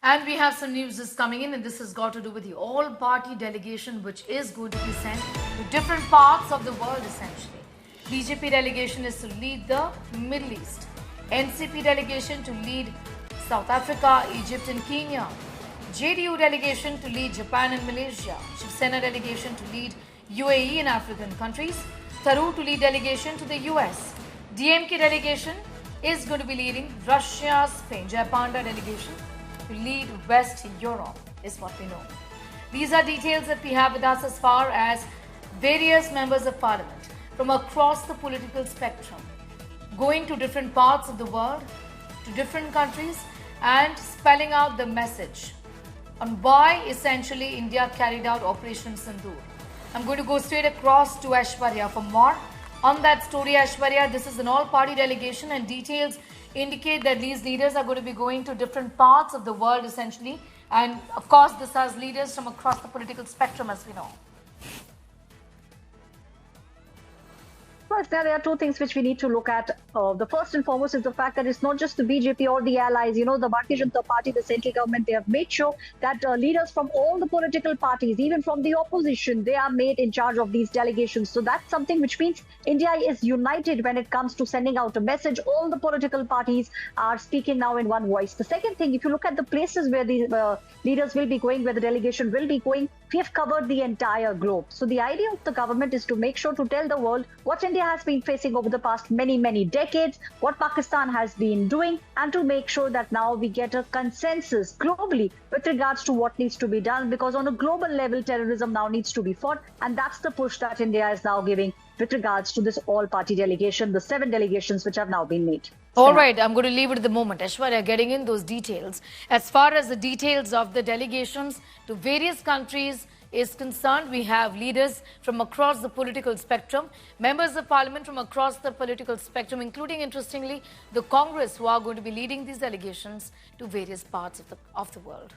And we have some news is coming in, and this has got to do with the all-party delegation which is going to be sent to different parts of the world essentially. BJP delegation is to lead the Middle East. NCP delegation to lead South Africa, Egypt and Kenya. JDU delegation to lead Japan and Malaysia. Shiv Sena delegation to lead UAE and African countries. Tharoor to lead delegation to the US. DMK delegation is going to be leading Russia, Spain. Jay Panda delegation to lead West Europe is what we know. These are details that we have with us as far as various members of parliament from across the political spectrum going to different parts of the world, to different countries, and spelling out the message on why essentially India carried out Operation Sindoor. I'm going to go straight across to Aishwarya for more on that story. Aishwarya, this is an all-party delegation and details indicate that these leaders are going to be going to different parts of the world essentially, and of course this has leaders from across the political spectrum as we know. Well, there are two things which we need to look at. The first and foremost is the fact that it's not just the BJP or the allies. You know, the Bharatiya Janata Party, the central government, they have made sure that leaders from all the political parties, even from the opposition, they are made in charge of these delegations. So that's something which means India is united when it comes to sending out a message. All the political parties are speaking now in one voice. The second thing, if you look at the places where the leaders will be going, where the delegation will be going, we have covered the entire globe. So the idea of the government is to make sure to tell the world what India has been facing over the past many decades, what Pakistan has been doing, and to make sure that now we get a consensus globally with regards to what needs to be done, because on a global level, terrorism now needs to be fought, and that's the push that India is now giving with regards to this all-party delegation, the 7 delegations which have now been made. All right, I'm going to leave it at the moment. Aishwarya, getting in those details. As far as the details of the delegations to various countries is concerned, we have leaders from across the political spectrum, members of parliament from across the political spectrum, including, interestingly, the Congress, who are going to be leading these delegations to various parts of the world.